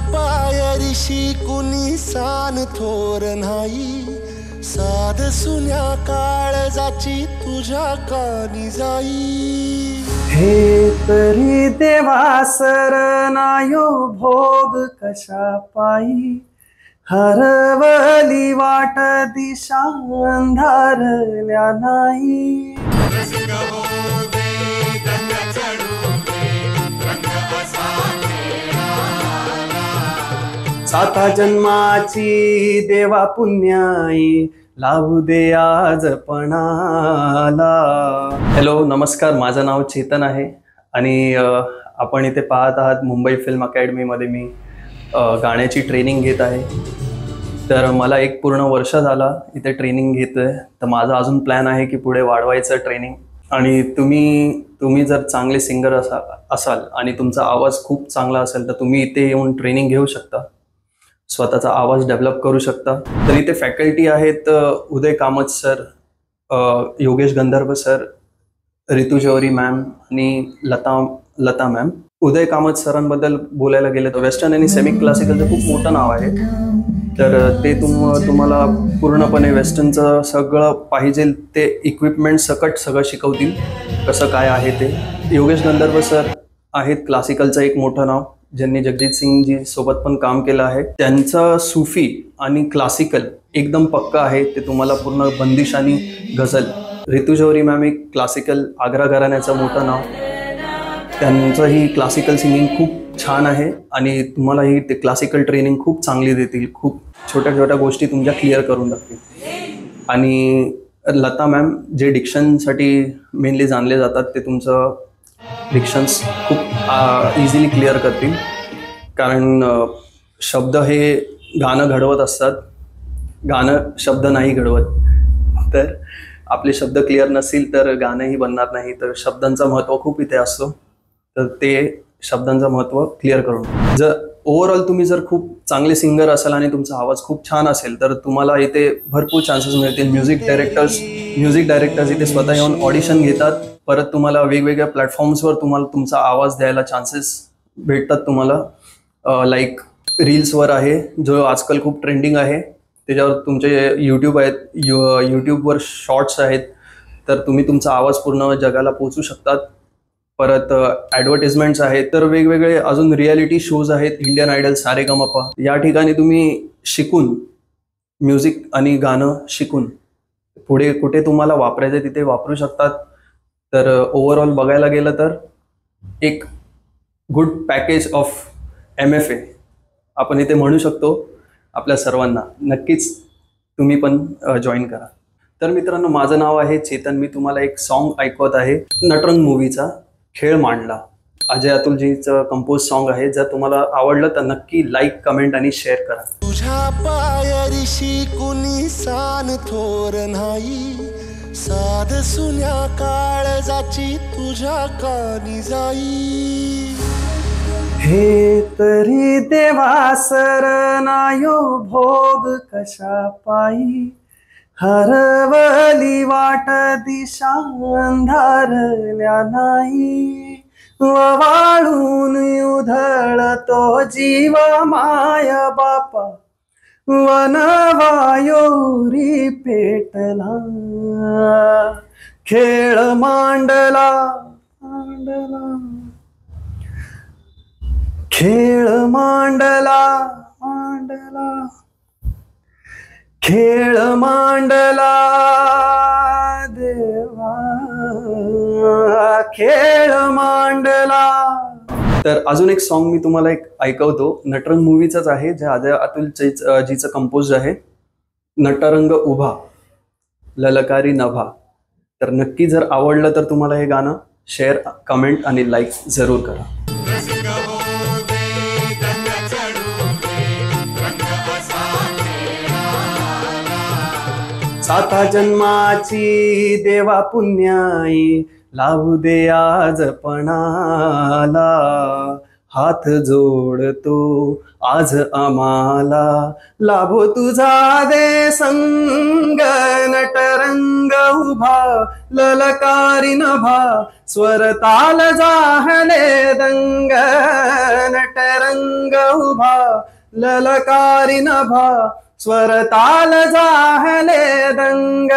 पायरीशी कुणी सान थोर नाही, साध सुन्या काळजाची तुझ्या कानी जाई। हे तरी देवा सरनायो भोग कशा पायी, हरवली वाट दिशा अंधारल्या नाही। साता जन्माची देवा पुण्याई, लावू दे आज पणाला। हॅलो नमस्कार, माझं नाव चेतन आहे आणि आपण इथे पाहत आहात मुंबई फिल्म अकॅडमीमध्ये मी गाण्याची ट्रेनिंग घेत आहे। तर मला एक पूर्ण वर्ष झाला इथे ट्रेनिंग घेतोय। तर माझा अजून प्लॅन आहे की पुढे वाढवायचं ट्रेनिंग। आणि तुम्ही जर चांगले सिंगर असाल आणि तुमचा आवाज खूप चांगला असेल तर तुम्ही इथे येऊन ट्रेनिंग घेऊ शकता, स्वतःचा आवाज डेव्हलप करू शकता। तर इथे फॅकल्टी आहेत उदय कामत सर, योगेश गंधर्व सर, रितू जौहरी मॅम आणि लता मॅम। उदय कामत सरांबद्दल बोलायला गेलं तर वेस्टर्न आणि सेमी क्लासिकलचं खूप मोठं नाव आहे। तर ते तुम्हाला पूर्णपणे वेस्टर्नचं सगळं पाहिजे ते इक्विपमेंट सकट सगळं शिकवतील, कसं काय आहे ते। योगेश गंधर्व सर आहेत क्लासिकलचं एक मोठं नाव, ज्यांनी जगजीत सिंगजी सोबत पण काम केलं आहे। त्यांचं सूफी आणि क्लासिकल एकदम पक्का आहे, ते तुम्हाला पूर्ण बंदिश आणि गझल। रितू जौहरी मॅम एक क्लासिकल आग्रा घराण्याचं मोठं नाव, त्यांचंही क्लासिकल सिंगिंग खूप छान आहे आणि तुम्हालाही ते क्लासिकल ट्रेनिंग खूप चांगली देतील, खूप छोट्या छोट्या गोष्टी तुमच्या क्लिअर करून टाकतील। आणि लता मॅम जे डिक्शनसाठी मेनली जाणले जातात, ते तुमचं डिक्शन्स खूप इझिली क्लिअर करतील, कारण शब्द हे गाणं घडवत असतात, गाणं शब्द नाही घडवत। तर आपले शब्द क्लिअर नसतील तर गाणंही बनणार नाही। तर शब्दांचं महत्त्व खूप इथे असतो, तर ते शब्दांचं महत्त्व क्लिअर करून जर ओव्हरऑल तुम्ही जर खूप चांगले सिंगर असाल आणि तुमचा आवाज खूप छान असेल तर तुम्हाला इथे भरपूर चान्सेस मिळतील। म्युझिक डायरेक्टर्स इथे स्वतः येऊन ऑडिशन घेतात, परत तुम्हाला वेगवेगळ्या प्लॅटफॉर्म्सवर तुमचा आवाज द्यायला चान्सेस भेटतात तुम्हाला। लाईक रील्सवर आहे, जो आजकाल खूप ट्रेंडिंग आहे, त्याच्यावर तुमचे यूट्यूब आहेत, यूट्यूबवर शॉर्ट्स आहेत, तर तुम्ही तुमचा आवाज पूर्ण जगाला पोहोचू शकतात। परत ॲडव्हर्टिजमेंट्स आहेत, तर वेगवेगळे अजून रियालिटी शोज आहेत, इंडियन आयडल, सारेगमपा, या ठिकाणी तुम्ही शिकून म्युझिक आणि गाणं शिकून पुढे कुठे तुम्हाला वापरायचं तिथे वापरू शकतात। तर ओव्हरऑल बघायला गेलं तर एक गुड पॅकेज ऑफ MFA आपण इथे म्हणू शकतो आपल्या सर्वांना। नक्कीच तुम्ही पण जॉईन करा। तर मित्रांनो, माझं नाव आहे चेतन, मी तुम्हाला एक सॉन्ग ऐकवत आहे, नटरंग मूवीचा खेळ मांडला, अजय अतुलजीचं कंपोज सॉन्ग आहे। जर तुम्हाला आवडलं तर नक्की लाईक, कमेंट आणि शेअर करा। तुझ्या पायरीशी कुणी सान थोर नाही, साध सुन्या काळजाची तुझ्या कानी जाई। हे तरी देवा सरनायो भोग कशा पायी, हरवली वाट दिशा अंधारल्या नाही। वाळून उधळतो जीव माय बापा, वनवायोरी पेटला, खेळ मांडला खेळ मांडला खेळ मांडला देवा, खेळ मांडला। तर अजून एक सॉन्ग मी तुम्हाला एक ऐकवतो, नटरंग मूवीचाच आहे, जे अजय अतुल जीचं कंपोज आहे, नटरंग उभा ललकारी नभा। तर नक्की जर आवडलं तर तुम्हाला हे गाणं शेअर, कमेंट आणि लाईक जरूर करा। साता जन्माची देवा पुण्याई, लावू दे आज पणाला, हात जोडतो आज आम्हाला, लाभो तुझा दे संग, नटरंग उभा ललकारी नभा, स्वर ताल जाहले दंग, नटरंग रंग उभा ललकारी नभा स्वर ताल जाहले दंग